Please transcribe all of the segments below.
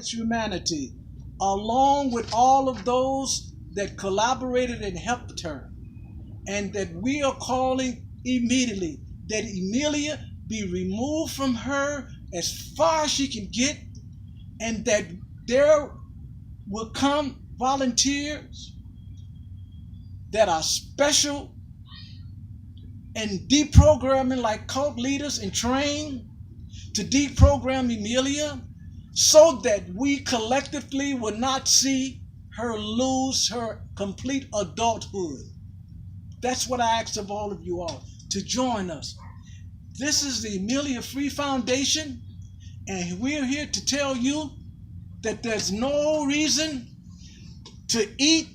humanity, along with all of those that collaborated and helped her, and that we are calling immediately that Emilia be removed from her as far as she can get, and that there will come volunteers that are special and deprogramming like cult leaders and trained to deprogram Emilia so that we collectively will not see her lose her complete adulthood. That's what I ask of all of you all to join us. This is the Emilia Free Foundation, and we're here to tell you that there's no reason to eat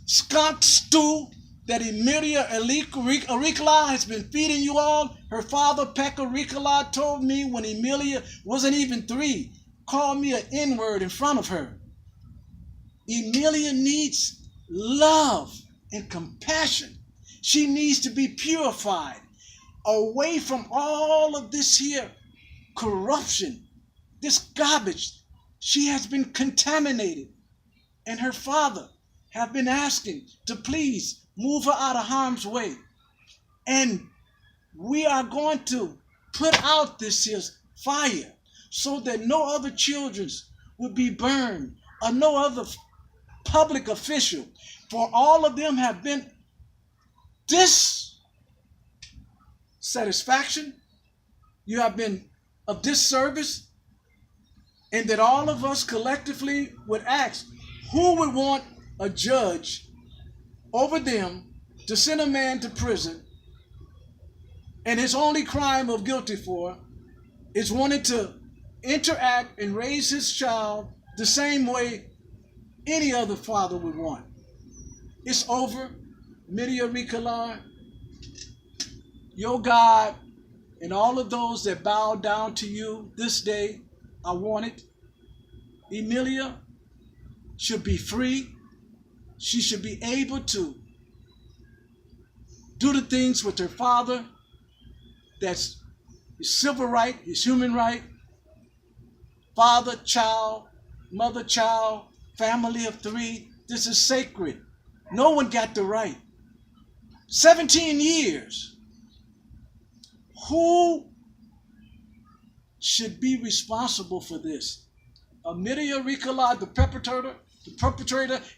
skunk stew that Emilia Auricula has been feeding you all. Her father, Pekka Auricula, told me when Emilia wasn't even 3, called me an N-word in front of her. Emilia needs love and compassion. She needs to be purified away from all of this here corruption, this garbage. She has been contaminated, and her father have been asking to please move her out of harm's way. And we are going to put out this here fire so that no other children will be burned or no other public official. For all of them have been dissatisfaction, you have been of disservice, and that all of us collectively would ask, who would want a judge over them to send a man to prison, and his only crime of guilty for is wanting to interact and raise his child the same way any other father would want? It's over. Emilia Auricula, your God, and all of those that bow down to you this day, I want it. Emilia should be free. She should be able to do the things with her father. That's his civil right, his human right. Father, child, mother, child, family of 3. This is sacred. No one got the right. 17 years. Who should be responsible for this? Emilia Auricula, the perpetrator,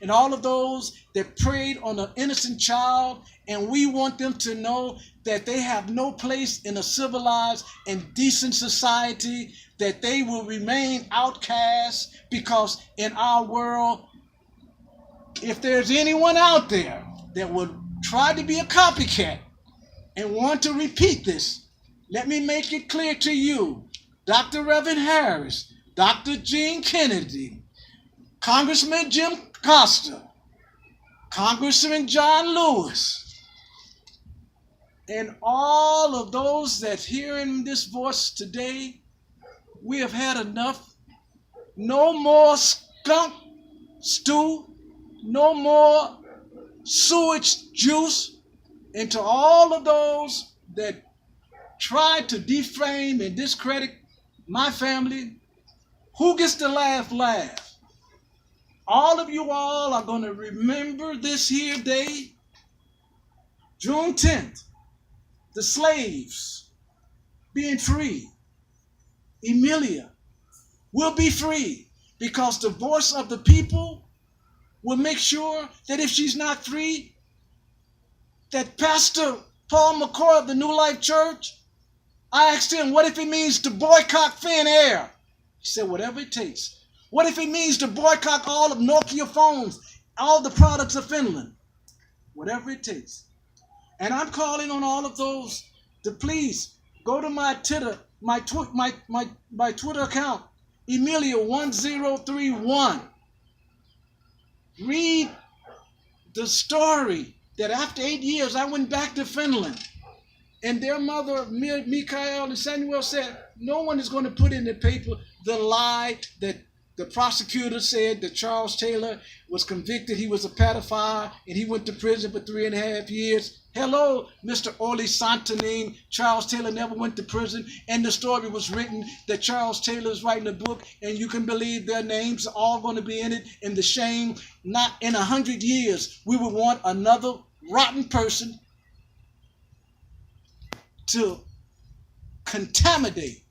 and all of those that preyed on an innocent child, and we want them to know that they have no place in a civilized and decent society, that they will remain outcasts, because in our world, if there's anyone out there that would try to be a copycat and want to repeat this, let me make it clear to you, Dr. Reverend Harris, Dr. Gene Kennedy, Congressman Jim Costa, Congressman John Lewis, and all of those that hearing this voice today, we have had enough. No more skunk stew, no more sewage juice. And to all of those that tried to defame and discredit my family, who gets the laugh? All of you all are going to remember this here day, June 10th, the slaves being free. Emilia will be free because the voice of the people will make sure that if she's not free, that Pastor Paul McCoy of the New Life Church, I asked him, what if it means to boycott Finnair? He said, whatever it takes. What if it means to boycott all of Nokia phones, all the products of Finland? Whatever it takes. And I'm calling on all of those to please go to my Twitter, my Twitter account, Emilia1031. Read the story that after 8 years I went back to Finland, and their mother, Mikael and Samuel, said, no one is going to put in the paper the lie that the prosecutor said that Charles Taylor was convicted. He was a pedophile and he went to prison for 3.5 years. Hello, Mr. Orly Santanine. Charles Taylor never went to prison, and the story was written that Charles Taylor is writing a book, and you can believe their names are all going to be in it. And the shame, not in 100 years, we would want another rotten person to contaminate,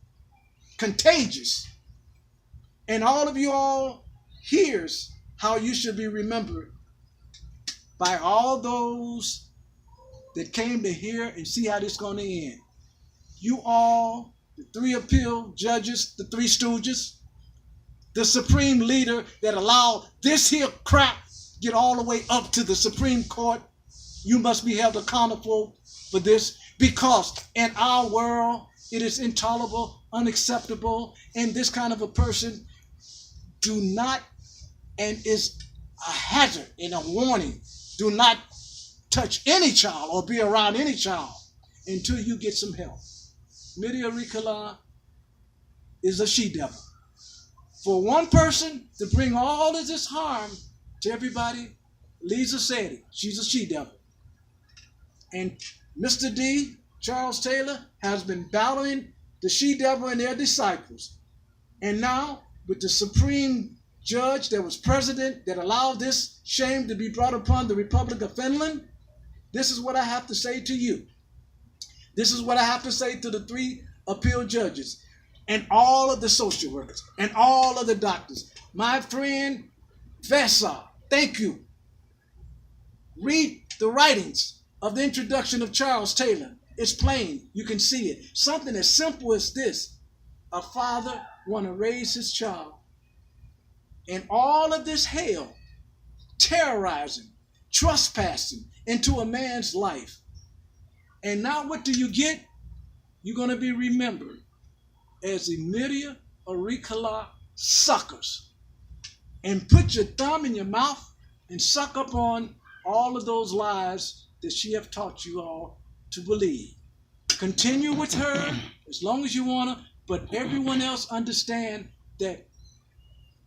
contagious. And all of you all, here's how you should be remembered by all those that came to hear and see how this is going to end. You all, the 3 appeal judges, the 3 stooges, the supreme leader that allowed this here crap get all the way up to the Supreme Court, you must be held accountable for this, because in our world, it is intolerable, unacceptable, and this kind of a person do not, and is a hazard and a warning, do not touch any child or be around any child until you get some help. Midia Ricola is a she-devil. For one person to bring all of this harm to everybody, Lisa said it, she's a she-devil. And Mr. D, Charles Taylor, has been battling the she-devil and their disciples. And now, with the Supreme Judge that was president that allowed this shame to be brought upon the Republic of Finland, this is what I have to say to you. This is what I have to say to the 3 appeal judges and all of the social workers and all of the doctors. My friend Vesa, thank you. Read the writings of the introduction of Charles Taylor. It's plain. You can see it. Something as simple as this. A father want to raise his child. And all of this hell, terrorizing, trespassing into a man's life. And now what do you get? You're going to be remembered as Emilia Auricola suckers. And put your thumb in your mouth and suck up on all of those lies that she have taught you all to believe. Continue with her as long as you want to, but everyone else understand that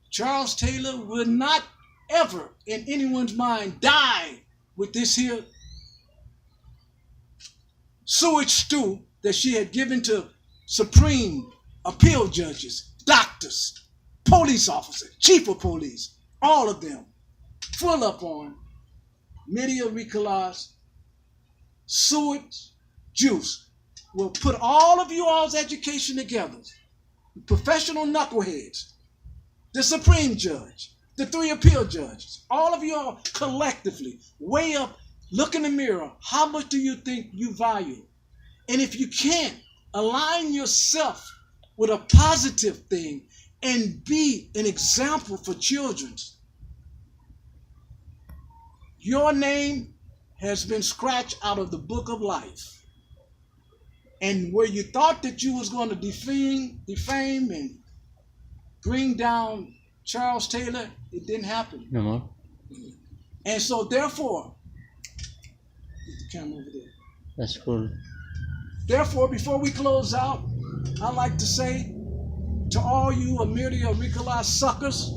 Charles Taylor will not ever in anyone's mind die with this here sewage stew that she had given to Supreme appeal judges, doctors, police officers, chief of police, all of them, full up on Midia Ricola's sewage juice. Will put all of you all's education together, professional knuckleheads, the Supreme Judge, the 3 appeal judges, all of you all collectively, weigh up, look in the mirror, how much do you think you value? And if you can't, align yourself with a positive thing and be an example for children. Your name has been scratched out of the book of life. And where you thought that you was going to defame and bring down Charles Taylor, it didn't happen. No more. And so therefore, get the camera over there. That's cool. Therefore, before we close out, I'd like to say to all you Emilia Ricola suckers,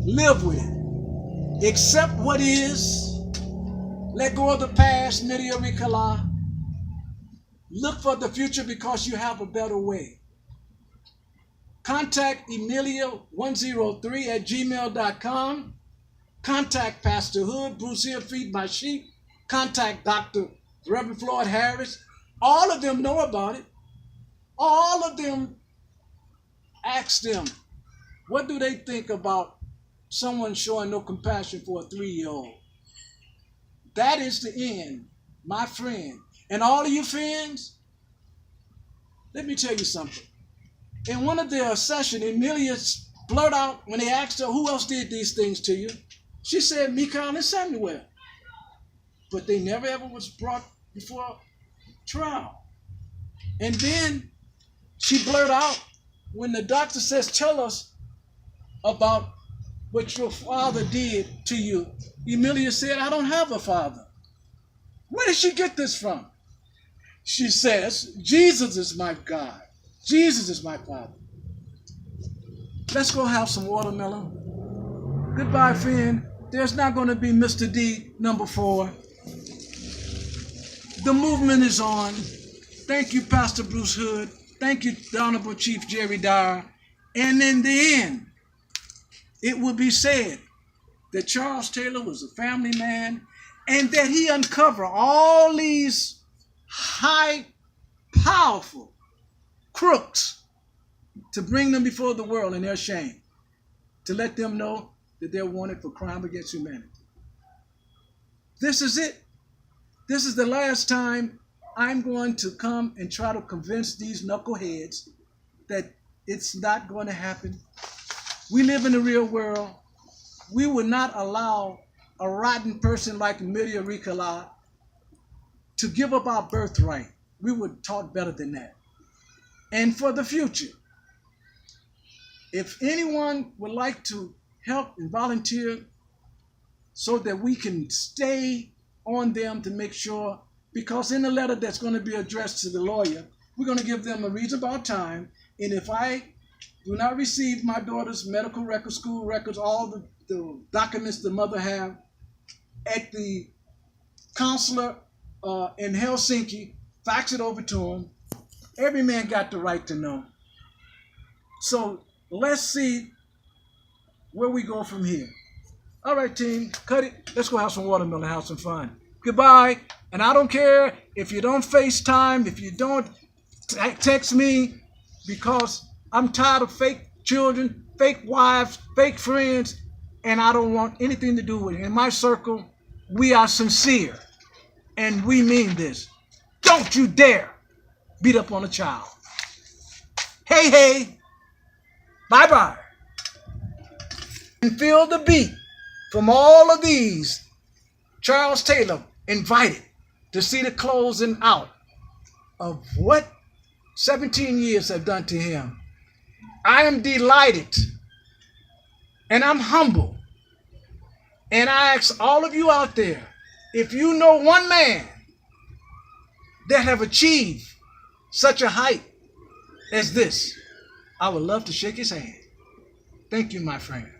live with it. Accept what is. Let go of the past, Emilia Ricola. Look for the future because you have a better way. Contact Emilia103@gmail.com. Contact Pastor Hood, Bruce Hill, Feed My Sheep. Contact Dr. Reverend Floyd Harris. All of them know about it. All of them, ask them, what do they think about someone showing no compassion for a 3-year-old? That is the end, my friend. And all of you friends, let me tell you something. In one of their sessions, Emilia blurted out when they asked her, who else did these things to you? She said, Michael and Samuel. But they never ever was brought before trial. And then she blurted out when the doctor says, tell us about what your father did to you. Emilia said, I don't have a father. Where did she get this from? She says, Jesus is my God. Jesus is my Father. Let's go have some watermelon. Goodbye, friend. There's not going to be Mr. D number 4. The movement is on. Thank you, Pastor Bruce Hood. Thank you, the Honorable Chief Jerry Dyer. And in the end, it will be said that Charles Taylor was a family man and that he uncovered all these high, powerful crooks to bring them before the world in their shame, to let them know that they're wanted for crime against humanity. This is it. This is the last time I'm going to come and try to convince these knuckleheads that it's not going to happen. We live in the real world. We would not allow a rotten person like Amelia Ricola to give up our birthright. We were taught better than that. And for the future, if anyone would like to help and volunteer so that we can stay on them to make sure, because in the letter that's going to be addressed to the lawyer, we're going to give them a reasonable time. And if I do not receive my daughter's medical records, school records, all the documents the mother have at the consulate in Helsinki, fax it over to him. Every man got the right to know. So let's see where we go from here. All right, team, cut it. Let's go have some watermelon, have some fun. Goodbye. And I don't care if you don't FaceTime, if you don't text me, because I'm tired of fake children, fake wives, fake friends, and I don't want anything to do with it. In my circle, we are sincere, and we mean this. Don't you dare beat up on a child. Hey, hey. Bye-bye. And feel the beat from all of these. Charles Taylor invited to see the closing out of what 17 years have done to him. I am delighted and I'm humble. And I ask all of you out there, if you know one man that have achieved such a height as this, I would love to shake his hand. Thank you, my friend.